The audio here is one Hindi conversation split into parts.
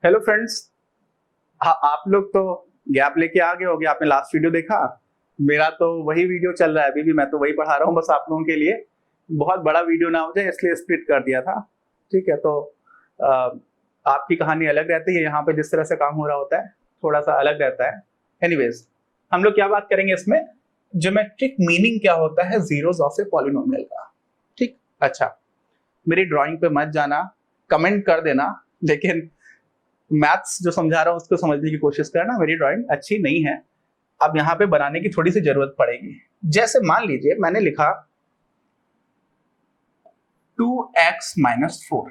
Hello friends. आप लोग तो गैप लेके आ गए होगे, आपने लास्ट वीडियो देखा। मेरा तो वही वीडियो चल रहा है अभी भी, मैं तो वही पढ़ा रहा हूँ बस आप लोगों के लिए। बहुत बड़ा वीडियो ना हो जाए इसलिए स्प्लिट कर दिया था। ठीक है, तो अ, आपकी कहानी अलग रहती है, यहाँ पे जिस तरह से काम हो रहा होता है थोड़ा सा अलग रहता है। एनीवेज, हम लोग क्या बात करेंगे इसमें, ज्योमेट्रिक मीनिंग क्या होता है जीरोस ऑफ ए पॉलिनोमियल का। ठीक, अच्छा, मेरी ड्राइंग पे मत जाना, कमेंट कर देना, लेकिन मैथ्स जो समझा रहा हूँ उसको समझने की कोशिश करना। मेरी ड्राइंग अच्छी नहीं है, अब यहाँ पे बनाने की थोड़ी सी जरूरत पड़ेगी। जैसे मान लीजिए मैंने लिखा 2x-4।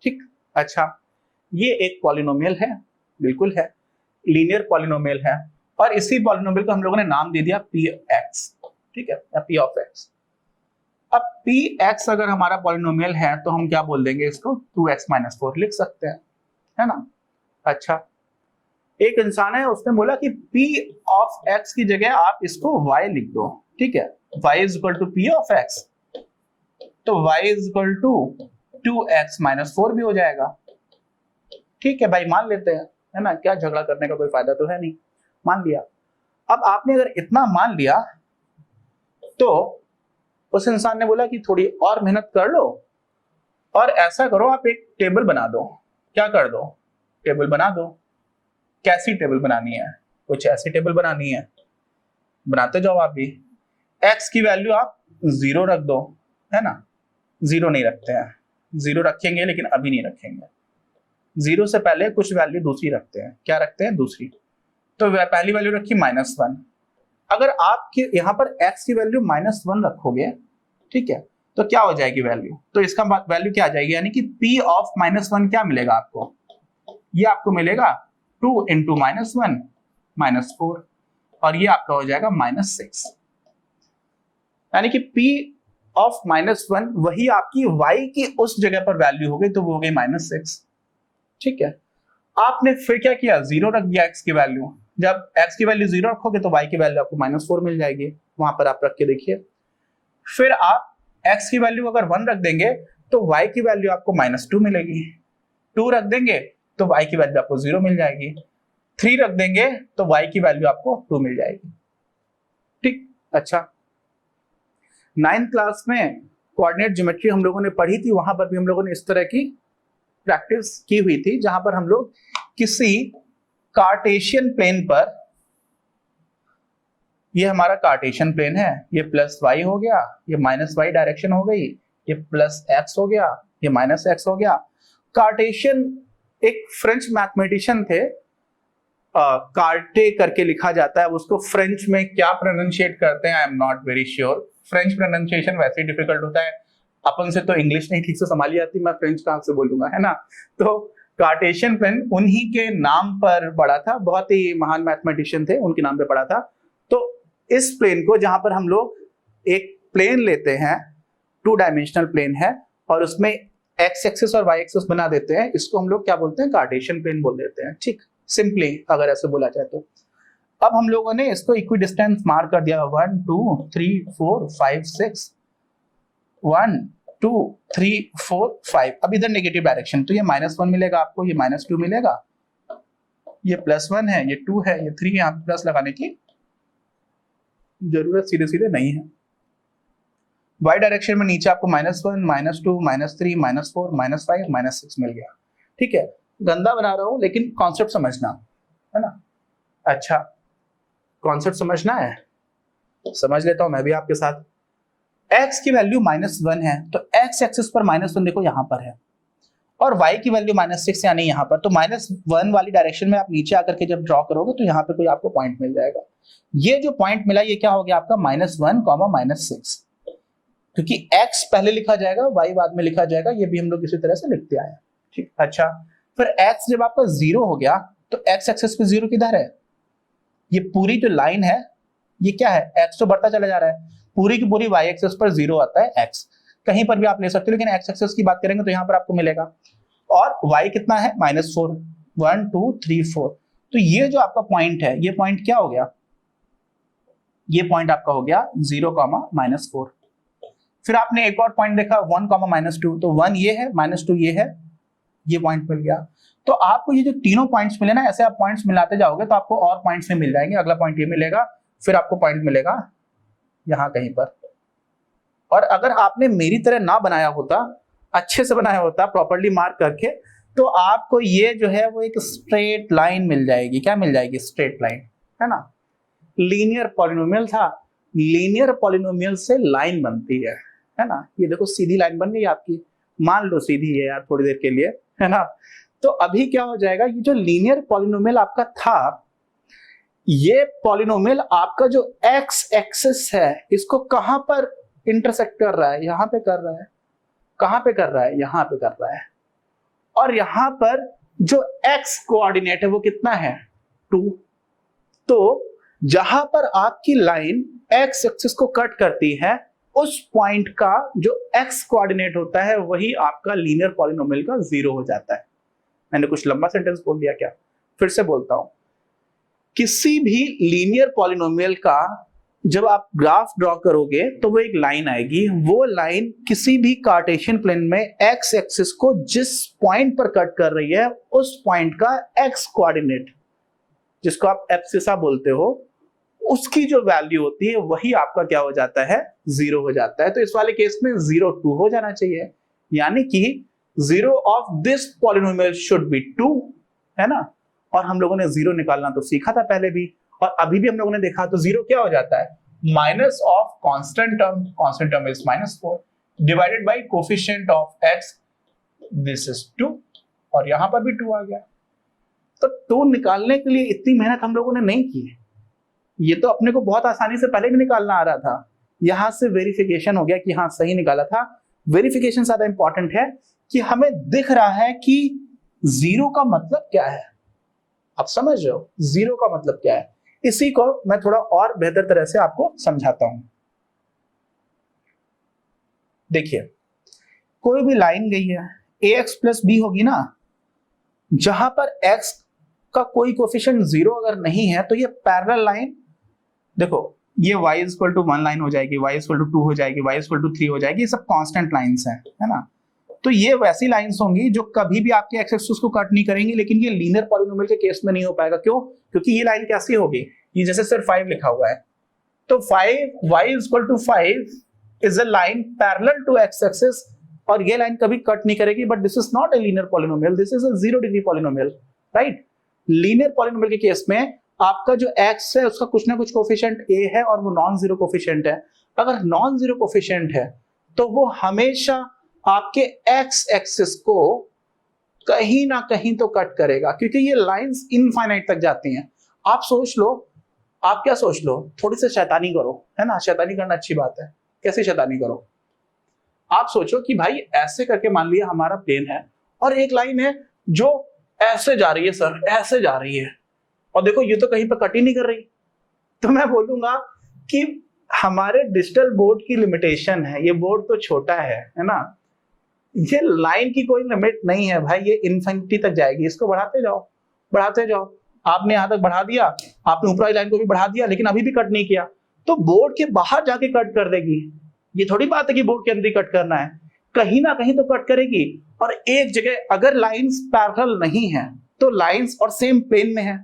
ठीक, अच्छा, ये एक पॉलिनोमियल है, बिल्कुल है, लीनियर पॉलिनोमियल है, और इसी पॉलिनोमियल को हम लोगों ने नाम दे दिया px। ठीक है, या p ऑफ x। अब px अगर हमारा पॉलिनोमियल है तो हम क्या बोल देंगे इसको, 2x-4 लिख सकते हैं, है ना। अच्छा, एक इंसान है उसने बोला कि p ऑफ x की जगह आप इसको y लिख दो। ठीक है, y is equal to p of x, तो y is equal to 2x-4 भी हो जाएगा। ठीक है भाई, मान लेते हैं, है ना, क्या झगड़ा करने का कोई फायदा तो है नहीं, मान लिया। अब आपने अगर इतना मान लिया तो उस इंसान ने बोला कि थोड़ी और मेहनत कर लो और ऐसा करो, आप एक टेबल बना दो। क्या कर दो, टेबल बना दो। कैसी टेबल बनानी है, कुछ ऐसी टेबल बनानी है, बनाते जाओ आप भी। x की वैल्यू आप 0 रख दो, है ना। 0 नहीं रखते हैं, 0 रखेंगे लेकिन अभी नहीं रखेंगे। 0 से पहले कुछ वैल्यू दूसरी रखते हैं। क्या रखते हैं, दूसरी। तो पहली वैल्यू रखी -1। अगर आपके यहाँ पर x की वैल्यू -1 रखोगे, ठीक है, तो क्या हो जाएगी वैल्यू, तो इसका वैल्यू क्या आ जाएगी, यानी कि p ऑफ -1 क्या मिलेगा आपको, ये आपको मिलेगा 2 इंटू -1 -4, और ये आपका हो जाएगा -6। यानी कि p ऑफ -1 वही आपकी y की उस जगह पर वैल्यू हो गई, तो वो हो गई -6। ठीक है, आपने फिर क्या किया, 0 रख दिया x की वैल्यू। जब x की वैल्यू 0 रखोगे तो y की वैल्यू आपको -4 मिल जाएगी, वहां पर आप रख के देखिए। फिर आप x की वैल्यू अगर 1 रख देंगे तो y की वैल्यू आपको -2 मिलेगी। 2 रख देंगे तो y की वैल्यू आपको 0 मिल जाएगी। 3 रख देंगे तो y की वैल्यू आपको 2 मिल जाएगी। ठीक, अच्छा, 9th क्लास में कोऑर्डिनेट ज्योमेट्री हम लोगों ने पढ़ी थी, वहां पर भी हम लोगों ने इस तरह की प्रैक्टिस की हुई थी, जहां पर हम लोग किसी कार्टेशियन प्लेन पर, ये हमारा कार्टेशियन प्लेन है, ये +y हो गया, ये -y डायरेक्शन हो गई, ये +x हो गया, ये -x हो गया। कार्टेशियन एक फ्रेंच मैथमेटिशियन थे, कार्टे करके लिखा जाता है, उसको फ्रेंच में क्या प्रोनाउंशिएट करते हैं I am not very sure. French pronunciation वैसे ही डिफिकल्ट होता है, अपन से तो इंग्लिश नहीं ठीक से संभाली जाती, मैं फ्रेंच कहां से बोलूंगा, है ना। तो कार्टेशियन प्लेन उन्हीं के नाम पर पड़ा था, बहुत ही महान मैथमेटिशियन थे, उनके नाम पे पड़ा था। तो इस प्लेन को, जहां पर हम लोग एक प्लेन लेते हैं, 2 डायमेंशनल प्लेन है, और उसमें एक्स एक्सिस और वाई एक्सिस बना देते हैं, इसको हम लोग क्या बोलते हैं, कार्टेशियन प्लेन बोल देते हैं। ठीक, सिंपली अगर ऐसे बोला जाए तो। अब हम लोगों ने इसको इक्विडिस्टेंस मार्क कर दिया, 1 2 3 4 5 6, 1 2 3 4 5। अब इधर नेगेटिव डायरेक्शन, तो ये -1 मिलेगा आपको, ये -2 मिलेगा, ये +1 है, ये 2 है, ये 3 है। यहाँ प्लस लगाने की जरूरत सीधे सीधे नहीं है। y डायरेक्शन में नीचे आपको -1 -2 -3 -4 -5 -6 मिल गया। ठीक है, गंदा बना रहा हूं लेकिन कॉन्सेप्ट समझना, है ना। अच्छा, कॉन्सेप्ट समझना है, समझ लेता हूं मैं भी आपके साथ। x की वैल्यू -1 है, तो x एक्सिस पर -1 देखो यहां पर है, और y की वैल्यू -6 यानी यहां पर, तो -1 वाली डायरेक्शन में आप नीचे आकर के जब ड्रॉ करोगे तो यहां पे कोई आपको पॉइंट मिल जाएगा। ये जो पॉइंट मिला ये क्या हो गया आपका, -1, -6, क्योंकि x पहले लिखा जाएगा, y बाद में लिखा जाएगा, ये भी हम लोग इसी तरह से लिखते आए हैं। ठीक, अच्छा, फिर x जब आपका 0 हो गया तो x एक्सिस पे 0 किधर है, ये पूरी जो लाइन है ये क्या है, x तो बढ़ता चला जा रहा है, पूरी की पूरी y एक्सिस पर 0 आता है x, कहीं पर भी आप ले सकते हो, लेकिन x एक्सिस की बात करेंगे तो यहां पर आपको मिलेगा। और y कितना है, -4, 1 2 3 4। तो ये जो आपका पॉइंट है, ये पॉइंट क्या हो गया, ये पॉइंट आपका हो गया 0, -4। फिर आपने एक और पॉइंट देखा 1, -2, तो 1 ये है, -2 ये है, ये पॉइंट मिल गया। तो आपको ये जो तीनों पॉइंट्स मिले ना, ऐसे आप पॉइंट्स मिलाते जाओगे तो आपको और पॉइंट्स में मिल जाएंगे। अगला पॉइंट ये मिलेगा, फिर आपको पॉइंट मिलेगा यहां कहीं पर। और अगर आपने मेरी तरह ना बनाया होता, अच्छे से बनाया होता प्रॉपर्ली मार्क करके, तो आपको ये जो है वो एक स्ट्रेट लाइन मिल जाएगी। क्या मिल जाएगी? स्ट्रेट लाइन, है ना। लीनियर पॉलिनोमियल था, लीनियर पॉलिनोमियल से लाइन बनती है ना। ये देखो सीधी लाइन बन गई आपकी, मान लो सीधी है यार थोड़ी देर के लिए, है ना। तो अभी क्या हो जाएगा, ये जो लीनियर पॉलिनोमियल आपका था, ये पॉलिनोमियल आपका जो एक्स एक्सिस है इसको कहां पर इंटरसेक्ट कर रहा है? यहां पे कर रहा है। कहां पे कर रहा है? यहां पे कर रहा है। और यहां पर जो एक्स कोऑर्डिनेट है वो कितना है? 2। तो जहां पर आपकी लाइन एक्स एक्सिस को कट करती है, उस पॉइंट का जो एक्स कोऑर्डिनेट होता है वही आपका लीनियर पॉलिनोमियल का 0 हो जाता है। मैंने कुछ लंबा सेंटेंस बोल दिया क्या? फिर से बोलता हूं, किसी भी लीनियर पॉलिनोमियल का जब आप ग्राफ ड्रॉ करोगे तो वो एक लाइन आएगी। वो लाइन किसी भी कार्टेशियन प्लेन में एक्स एक्सिस को जिस पॉइंट पर कट कर रही है, उस पॉइंट का एक्स कोऑर्डिनेट, जिसको आप एब्सिसा बोलते हो, उसकी जो वैल्यू होती है वही आपका क्या हो जाता है? 0 हो जाता है। तो इस वाले केस में 0 2 हो जाना चाहिए, यानी कि 0 of this polynomial should be 2, है ना। और हम लोगों ने 0 निकालना तो सीखा था पहले भी, और अभी भी हम लोगों ने देखा। तो 0 क्या हो जाता है? Minus of constant term is -4 divided by coefficient of x, this is 2, और यहां पर भी 2 आ गया। तो 2 निकालने के लिए इतनी मेहनत हम लोगों ने नहीं की। ये तो अपने को बहुत आसानी से पहले भी निकालना आ रहा था। यहां से वेरिफिकेशन हो गया कि हाँ सही निकाला था। वेरिफिकेशन ज्यादा इंपॉर्टेंट है कि हमें दिख रहा है कि 0 का मतलब क्या है। आप समझ रहे हो 0 का मतलब क्या है? इसी को मैं थोड़ा और बेहतर तरह से आपको समझाता हूं। देखिए, कोई भी लाइन गई है, ax प्लस बी होगी ना, जहां पर x का कोई कोफिशिएंट 0 अगर नहीं है तो ये पैरेलल लाइन, देखो ये y इक्वल टू 1 लाइन हो जाएगी, y इक्वल टू 2 हो जाएगी, y इक्वल टू 3 हो जाएगी। ये सब कांस्टेंट लाइंस हैं, है ना। तो ये वैसी लाइंस होंगी जो कभी भी आपके एक्स एक्सिस को कट नहीं करेंगी, लेकिन ये लीनियर पॉलिनोमियल के केस में नहीं हो पाएगा। क्यों? क्योंकि ये लाइन कैसी होगी, ये जैसे सिर्फ 5 लिखा हुआ है, तो 5 y equal to 5 is a line parallel to x axis, और ये लाइन कभी कट नहीं करेगी। But this is not a linear polynomial, this is a 0 degree polynomial, right. Linear polynomial के केस में आपका जो x है उसका कुछ ना कुछ कोफिशिएंट a है और वो नॉन जीरो कोफिशिएंट है। अगर नॉन जीरो कोफिशिएंट है तो वो हमेशा आपके x एक्सिस को कहीं ना कहीं तो कट करेगा, क्योंकि ये लाइंस इनफाइनाइट तक जाती हैं। आप सोच लो, आप क्या सोच लो, थोड़ी सी शैतानी करो, है ना। शैतानी करना अच्छी बात है। कैसे शैतानी करो? आप सोचो कि भाई ऐसे करके मान लिया हमारा प्लेन है और एक लाइन है जो ऐसे जा रही है, सर ऐसे जा रही है, और देखो ये तो कहीं पर कट ही नहीं कर रही। तो मैं बोलूंगा कि हमारे डिजिटल बोर्ड की लिमिटेशन है, ये बोर्ड तो छोटा है ना। ये लाइन की कोई लिमिट नहीं है भाई, ये इन्फिनिटी तक जाएगी। इसको बढ़ाते जाओ, बढ़ाते जाओ। आपने यहां तक बढ़ा दिया, आपने ऊपर वाली लाइन को भी बढ़ा दिया, लेकिन अभी भी कट नहीं किया, तो बोर्ड के बाहर जाके कट कर देगी। ये थोड़ी बात है कि बोर्ड के अंदर ही कट करना है, कहीं ना कहीं तो कट करेगी। और एक जगह अगर लाइंस पैरेलल नहीं है तो लाइंस और सेम प्लेन में है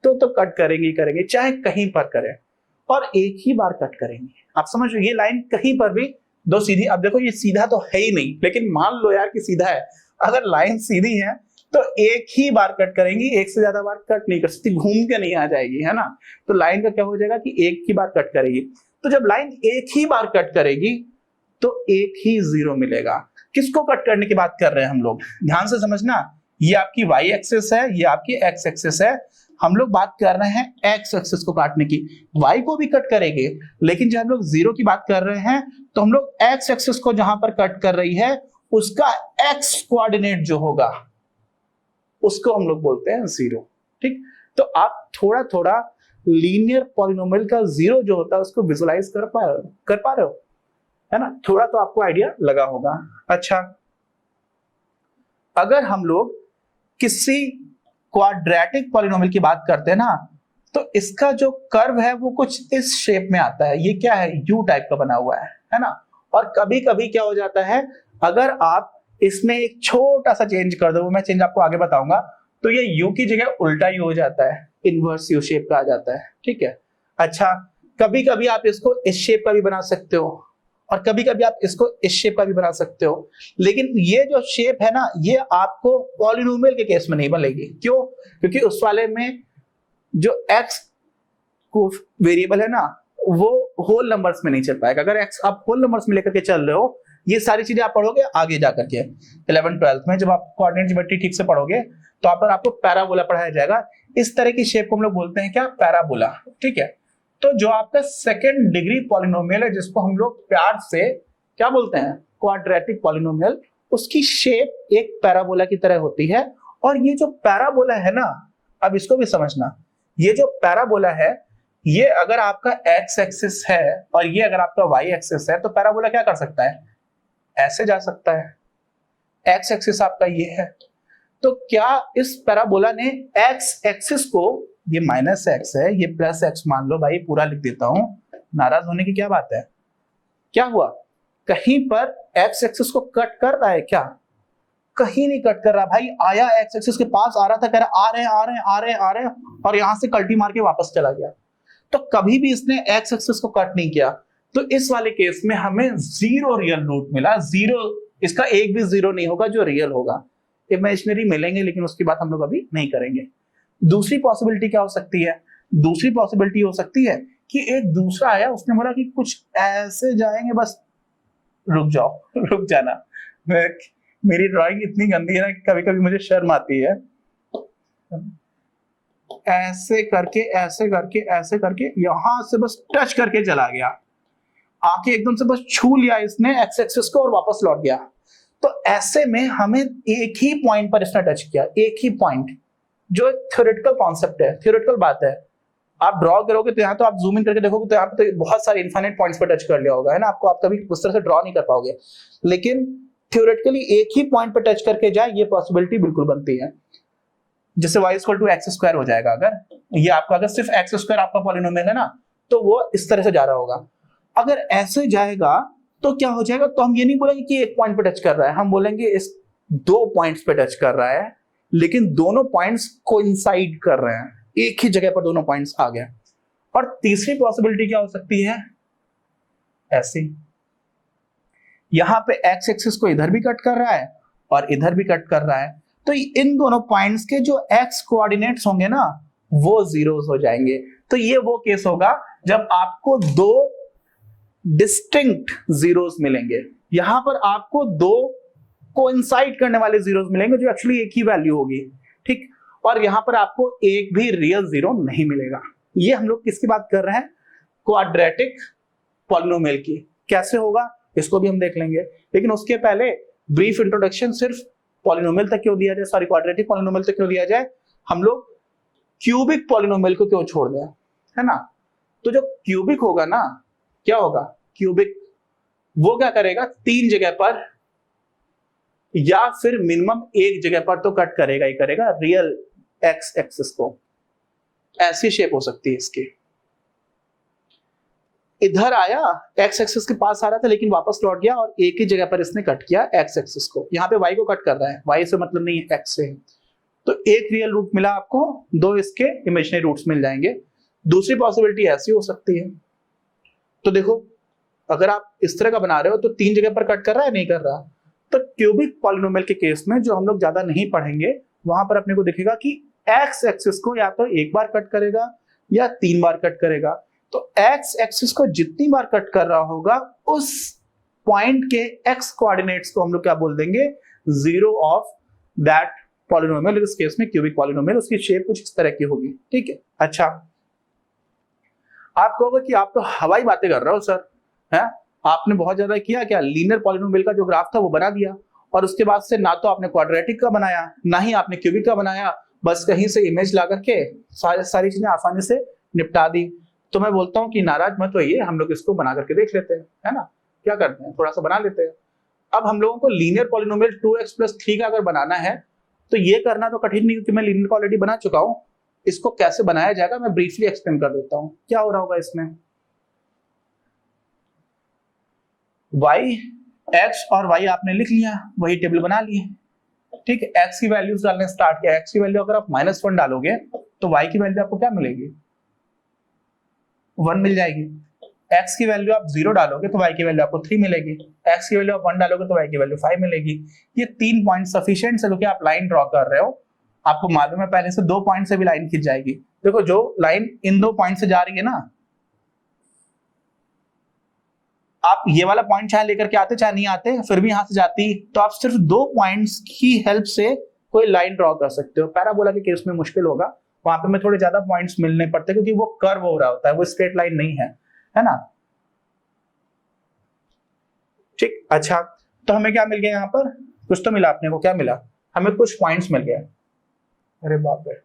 तो कट करेंगे, करेंगे चाहे कहीं पर करें, और एक ही बार कट करेंगे। आप समझ लो, ये लाइन कहीं पर भी दो सीधी, अब देखो ये सीधा तो है ही नहीं, लेकिन मान लो यार कि सीधा है, अगर लाइन सीधी है तो एक ही बार कट करेंगी, एक से ज्यादा बार कट नहीं कर सकती, घूम के नहीं आ जाएगी, है ना। तो लाइन का क्या हो जाएगा कि एक ही बार कट करेगी। तो जब लाइन एक ही बार कट करेगी तो एक ही 0 मिलेगा। किसको कट करने की बात कर रहे हैं हम लोग? ध्यान से समझना, ये आपकी y एक्सिस है, ये आपकी x एक्सिस है। हम लोग बात कर रहे हैं x एक्सिस को काटने की। y को भी कट करेंगे, लेकिन जब हम लोग 0 की बात कर रहे हैं तो हम लोग x एक्सिस को जहां पर कट कर रही है उसका x कोऑर्डिनेट जो होगा उसको हम लोग बोलते हैं 0। ठीक, तो आप थोड़ा थोड़ा लीनियर पॉलिनोमियल का 0 जो होता है उसको विजुलाइज कर पा रहे हो, है ना। थोड़ा तो आपको आइडिया लगा होगा। अच्छा, अगर हम लोग किसी क्वाड्रेटिक पॉलिनोमियल की बात करते हैं ना, तो इसका जो कर्व है वो कुछ इस शेप में आता है। ये क्या है? यू टाइप का बना हुआ है ना। और कभी कभी क्या हो जाता है, अगर आप इसमें एक छोटा सा चेंज कर दो, वो मैं चेंज आपको आगे बताऊंगा, तो ये यू की जगह उल्टा यू हो जाता है, इनवर्स यू शेप का आ जाता है, ठीक है। अच्छा, कभी कभी आप इसको इस शेप का भी बना सकते हो और कभी कभी आप इसको इस शेप का भी बना सकते हो, लेकिन ये जो शेप है ना, ये आपको पॉलिनोमियल के केस में नहीं बनेगी। क्यों? क्योंकि उस वाले में जो x को वेरिएबल है ना, वो होल नंबर्स में नहीं चल पाएगा। अगर x आप होल नंबर्स में लेकर के चल रहे हो, ये सारी चीजें आप पढ़ोगे आगे जाकर के 11th 12th में, जब आप कोऑर्डिनेट ज्योमेट्री ठीक से पढ़ोगे तो आप पर आपको पैराबोला पढ़ाया जाएगा। इस तरह की शेप को हम लोग बोलते हैं क्या? पैराबोला, ठीक है। तो जो आपका सेकंड डिग्री पॉलिनोमियल है, जिसको हम लोग प्यार से क्या बोलते हैं? क्वाड्रेटिक पॉलिनोमियल, उसकी शेप एक पैराबोला की तरह होती है। और ये जो पैराबोला है ना, अब इसको भी समझना, ये जो पैराबोला है, ये अगर आपका एक्स एक्सिस है और ये अगर आपका वाई एक्सिस है, तो पैराबोला क्या कर सकता है? ऐसे जा सकता है। एक्स एक्सिस आपका ये है, तो क्या इस पैराबोला ने एक्स एक्सिस को, ये माइनस एक्स है, ये प्लस एक्स मान लो भाई, पूरा लिख देता हूं, नाराज होने की क्या बात है? क्या हुआ? कहीं पर एक्स एक्सिस को कट कर रहा है क्या? कहीं नहीं कट कर रहा भाई। आया एक्स एक्सिस के पास, आ रहा था, कह रहा आ रहे हैं आ रहे हैं आ रहे हैं आ रहे हैं, और यहां से कल्टी मार के वापस चला गया। तो कभी भी इसने एक्स एक्सिस को कट नहीं किया। तो इस वाले केस में हमें जीरो रियल रूट मिला। जीरो, इसका एक भी जीरो नहीं होगा जो रियल होगा। इमेजिनरी मिलेंगे, लेकिन उसकी बात हम लोग अभी नहीं करेंगे। दूसरी पॉसिबिलिटी क्या हो सकती है? दूसरी पॉसिबिलिटी हो सकती है कि एक दूसरा आया, उसने बोला कि कुछ ऐसे जाएंगे, बस रुक जाओ, रुक जाना। मेरी ड्राइंग इतनी गंदी है ना कि कभी कभी मुझे शर्म आती है। ऐसे करके ऐसे करके ऐसे करके यहां से बस टच करके चला गया, आके एकदम से बस छू लिया इसने एक्स एक्सिस को और वापस लौट गया। तो ऐसे में हमें एक ही पॉइंट पर इसने टच किया, एक ही पॉइंट, जो एक थ्योरेटिकल कॉन्सेप्ट है, थ्योरेटिकल बात है। आप ड्रॉ करोगे तो यहाँ तो आप जूम इन करके देखोगे तो यहाँ पे तो बहुत सारे इनफाइनाइट पॉइंट्स पर टच कर लिया होगा, है ना, आपको, आप कभी उस तरह से ड्रॉ नहीं कर पाओगे। लेकिन थ्योरेटिकली एक ही पॉइंट पर टच करके जाए, ये पॉसिबिलिटी बिल्कुल बनती है। जैसे y equal to x square हो जाएगा, अगर ये आपका, अगर सिर्फ एक्स स्क्वायर आपका पॉलिनोमियल है ना, तो वो इस तरह से जा रहा होगा। अगर ऐसे जाएगा तो क्या हो जाएगा? तो हम ये नहीं बोलेंगे कि एक पॉइंट पे टच कर रहा है, हम बोलेंगे इस दो पॉइंट्स पे टच कर रहा है, लेकिन दोनों पॉइंट्स कोइंसाइड कर रहे हैं, एक ही जगह पर दोनों पॉइंट्स आ गए। और तीसरी पॉसिबिलिटी क्या हो सकती है? ऐसी, यहां पे एक्स एक्सिस को इधर भी कट कर रहा है और इधर भी कट कर रहा है, तो इन दोनों पॉइंट्स के जो एक्स कोऑर्डिनेट्स होंगे ना, वो जीरोस हो जाएंगे। तो ये वो केस होगा जब आपको दो डिस्टिंक्ट जीरोस मिलेंगे। यहां पर आपको दो कोइंसाइड करने वाले जीरोस मिलेंगे जो एक्चुअली एक ही वैल्यू होगी, ठीक। और यहां पर आपको एक भी रियल जीरो नहीं मिलेगा। ये हम लोग किसकी बात कर रहे हैं? क्वाड्रेटिक पॉलिनोमियल की। कैसे होगा इसको भी हम देख लेंगे, लेकिन उसके पहले ब्रीफ इंट्रोडक्शन सिर्फ पॉलिनोमियल तक क्यों दिया जाए, सॉरी क्वाड्रेटिक पॉलिनोमियल तक क्यों दिया जाए, हम लोग क्यूबिक पॉलिनोमियल को क्यों छोड़ दें, है ना। तो जो क्यूबिक होगा ना, क्या होगा? क्यूबिक वो क्या करेगा? तीन जगह पर या फिर मिनिमम एक जगह पर तो कट करेगा ही करेगा रियल एक्स एक्सिस को। ऐसी शेप हो सकती है इसकी, इधर आया, एक्स एक्सिस के पास आ रहा था लेकिन वापस लौट गया और एक ही जगह पर इसने कट किया एक्स एक्सिस को। यहाँ पे वाई को कट कर रहा है, वाई से मतलब नहीं है, एक्स से है। तो एक रियल रूट मिला आपको, दो इसके इमेजिनरी रूट्स मिल जाएंगे। दूसरी पॉसिबिलिटी ऐसी हो सकती है, तो देखो अगर आप इस तरह का बना रहे हो तो तीन जगह पर कट कर रहा है, नहीं कर रहा। तो क्यूबिक पॉलिनोमियल के केस में, जो हम लोग ज्यादा नहीं पढ़ेंगे, वहां पर अपने को दिखेगा कि एक्स एक्सिस को या तो एक बार कट करेगा या तीन बार कट करेगा। तो एक्स एक्सिस को जितनी बार कट कर रहा होगा, उस पॉइंट के एक्स कोऑर्डिनेट्स को हम लोग क्या बोल देंगे? Zero of that polynomial. इस केस में क्यूबिक पॉलिनोमियल, उसकी शेप कुछ इस तरह की होगी, ठीक है। अच्छा, आप कहोगे कि आप तो हवाई बातें कर रहे हो सर, है, आपने बहुत ज्यादा किया क्या? लीनियर पॉलिनोमियल का जो ग्राफ था वो बना दिया, और उसके बाद से ना तो आपने क्वाड्रेटिक का बनाया, ना ही आपने क्यूबिक का बनाया, बस कहीं से इमेज ला करके सारी चीजें आसानी से निपटा दी। तो मैं बोलता हूँ कि नाराज मत होइए, हम लोग इसको बना करके देख लेते हैं, है ना। क्या करते हैं, थोड़ा सा बना लेते हैं। अब हम लोगों को लीनियर पॉलिनोमियल 2x + 3 का अगर बनाना है, तो ये करना तो कठिन नहीं, क्योंकि मैं लीनियर को ऑलरेडी बना चुका हूँ। इसको कैसे बनाया जाएगा मैं ब्रीफली एक्सप्लेन कर देता हूँ। क्या हो रहा होगा इसमें? y एक्स और वाई आपने लिख लिया, वही टेबल बना लिए, ठीक है। एक्स की वैल्यूज डालने स्टार्ट किया, एक्स की वैल्यू अगर आप -1 डालोगे तो वाई की वैल्यू आपको क्या मिलेगी, 1 मिल जाएगी। एक्स की वैल्यू आप 0 डालोगे तो वाई की वैल्यू आपको 3 मिलेगी, एक्स की वैल्यू आप 1 डालोगे तो वाई की वैल्यू 5 मिलेगी। ये 3 पॉइंट सफिशिएंट है, क्योंकि आप लाइन ड्रॉ कर रहे हो, आपको मालूम है पहले से 2 पॉइंट से भी लाइन खींच जाएगी। देखो जो लाइन इन 2 पॉइंट से जा रही है ना, आप ये वाला पॉइंट चाहे लेकर के आते चाहे नहीं आते, फिर भी यहां से जाती, तो आप सिर्फ 2 पॉइंट्स की हेल्प से कोई लाइन ड्रॉ कर सकते हो। पैराबोला के केस में मुश्किल होगा, वहां पे में थोड़े ज्यादा पॉइंट्स मिलने पड़ते, क्योंकि वो कर्व हो रहा होता है, वो स्ट्रेट लाइन नहीं है ना। ठीक, अच्छा, तो हमें क्या मिल गया यहाँ पर, कुछ तो मिला अपने को, क्या मिला, हमें कुछ पॉइंट्स मिल गया। अरे बाप रे,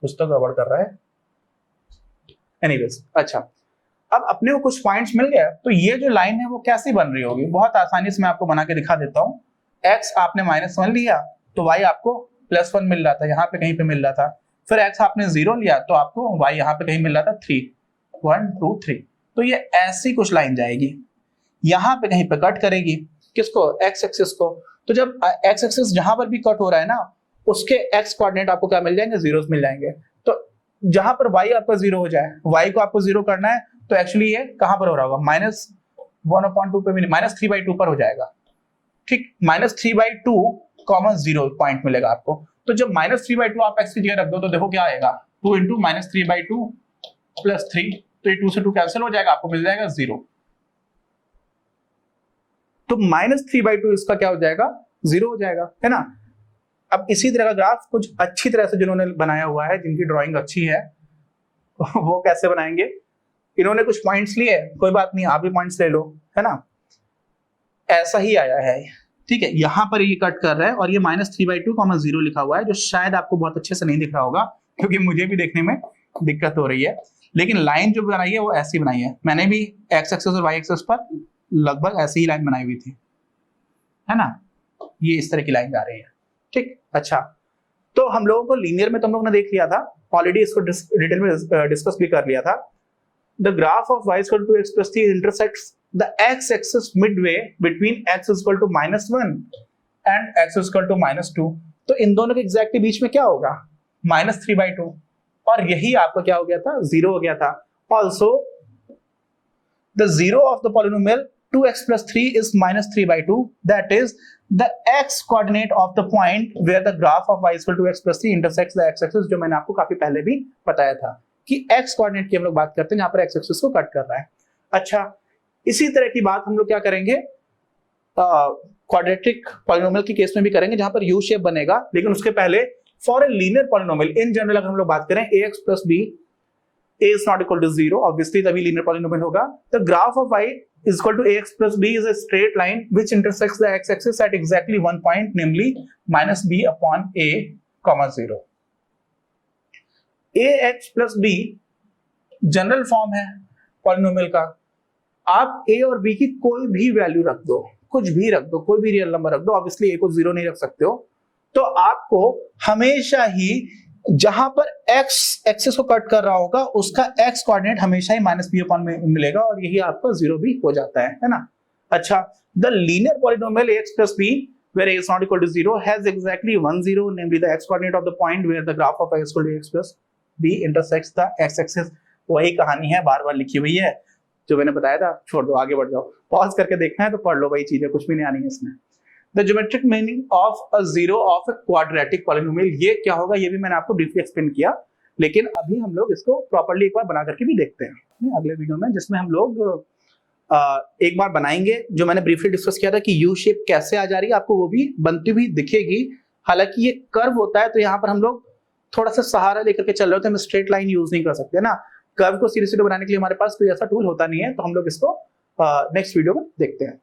कुछ तो गड़बड़ कर रहा है। एनीवेज, अच्छा, अब अपने को कुछ पॉइंट्स मिल गया, तो ये जो लाइन है वो कैसी बन रही होगी, बहुत आसानी से मैं आपको बना के दिखा देता हूँ। x आपने -1 लिया तो y आपको +1 मिल रहा था, यहाँ पे कहीं पे मिल रहा था। फिर x आपने 0 लिया तो आपको y यहाँ पे कहीं मिल रहा था 3, 1 2 3। तो ये ऐसी कुछ लाइन जाएगी, यहाँ पे कहीं पे कट करेगी, किसको, x एक्सिस को। तो जब x एक्सिस जहां पर भी कट हो रहा है ना, उसके x कोऑर्डिनेट आपको क्या मिल जाएंगे, जीरोस मिल जाएंगे। तो जहां पर y आपका 0 हो जाए, y को आपको 0 करना है, तो एक्चुअली ये कहां पर हो रहा होगा, -1/2 पे भी, -3/2 पर हो जाएगा, ठीक। -3/2, 0 पॉइंट मिलेगा आपको। तो जब -3/2 आप x की जगह रख दो तो देखो क्या आएगा, 2 × -3/2 + 3, तो ये 2 से 2 कैंसिल हो जाएगा, आपको मिल जाएगा 0। तो -3/2 इसका क्या हो जाएगा, 0 हो जाएगा, है ना। अब इसी तरह का ग्राफ कुछ अच्छी तरह से जिन्होंने बनाया हुआ है, जिनकी ड्राइंग अच्छी है, वो कैसे बनाएंगे, इन्होंने कुछ पॉइंट्स लिए, कोई बात नहीं, आप भी पॉइंट्स ले लो, है ना। ऐसा ही आया है, ठीक है, यहां पर ये कट कर रहा है और ये -3/2, 0 लिखा हुआ है, जो शायद आपको बहुत अच्छे से नहीं दिख रहा होगा, क्योंकि मुझे भी देखने में दिक्कत हो रही है। लेकिन लाइन जो बनाई है वो ऐसी बनाई है, मैंने भी x एक्सिस और y एक्सिस पर लगभग ऐसी ही लाइन बनाई हुई थी, है ना। ये इस तरह की लाइन जा रही है, ठीक। अच्छा, तो हम लोगों को लीनियर में तुम लोग ने देख लिया था ऑलरेडी, इसको डिटेल में डिस्कस भी कर लिया था। The graph of y is equal to x plus 3 intersects the x axis midway between x is equal to -1 and x is equal to -2। तो इन दोनों के एग्जैक्टली बीच में क्या होगा, -3/2, और यही आपका क्या हो गया था, 0 हो गया था। Also the zero of the polynomial 2x plus 3 is -3/2, that is the x coordinate of the point where the graph of y is equal to x plus 3 intersects the x axis, जो मैंने आपको काफी पहले भी बताया था कि x कोऑर्डिनेट की हम लोग बात करते हैं जहां पर x एक्सिस को कट कर रहा है। अच्छा, इसी तरह की बात हम लोग क्या करेंगे, क्वाड्रेटिक पॉलिनोमियल के केस में भी करेंगे, जहां पर यू शेप बनेगा। लेकिन उसके पहले for a linear polynomial in general अगर हम लोग बात करें, ax plus b a is not equal to 0, obviously तभी लीनियर पॉलिनोमियल होगा। The graph of y is equal to ax plus b is a straight line which intersects the x axis at exactly one point, namely -b/a, 0। ax plus b general form है पॉलिनोमियल का। आप a और b की कोई भी वैल्यू रख दो, कुछ भी रख दो, कोई भी रियल नंबर रख दो, ऑब्वियसली a को 0 नहीं रख सकते हो, तो आपको हमेशा ही जहां पर x एक्सिस को कट कर रहा होगा उसका x कोऑर्डिनेट हमेशा ही -b में मिलेगा, और यही आपका 0 भी हो जाता है ना। अच्छा, the linear polynomial ax plus b where a is not equal to 0 has exactly 1 0, namely the x coordinate of the point where the graph of y is equal to x plus b intersects the x axis। वही कहानी है, बार बार लिखी हुई है, जो मैंने बताया था। छोड़ दो, आगे बढ़ जाओ, पॉज करके देखना है तो पढ़ लो, वही चीजें, कुछ भी नहीं आनी है इसमें। The geometric meaning of a zero of a quadratic polynomial, ये क्या होगा ये भी मैंने आपको ब्रीफली एक्सप्लेन किया, लेकिन अभी हम लोग इसको प्रॉपर्ली एक बार बना करके भी देखते हैं अगले वीडियो में, जिसमें हम लोग एक बार बनाएंगे। जो मैंने ब्रीफली डिस्कस किया था कि यू शेप कैसे आ जा रही है, आपको वो भी बनती हुई दिखेगी। हालांकि ये कर्व होता है, तो यहाँ पर हम लोग थोड़ा सा सहारा लेकर के चल रहे होते हैं, हम स्ट्रेट लाइन यूज नहीं कर सकते ना। कर्व को सीधे सीधे बनाने के लिए हमारे पास कोई ऐसा टूल होता नहीं है, तो हम लोग इसको नेक्स्ट वीडियो में देखते हैं।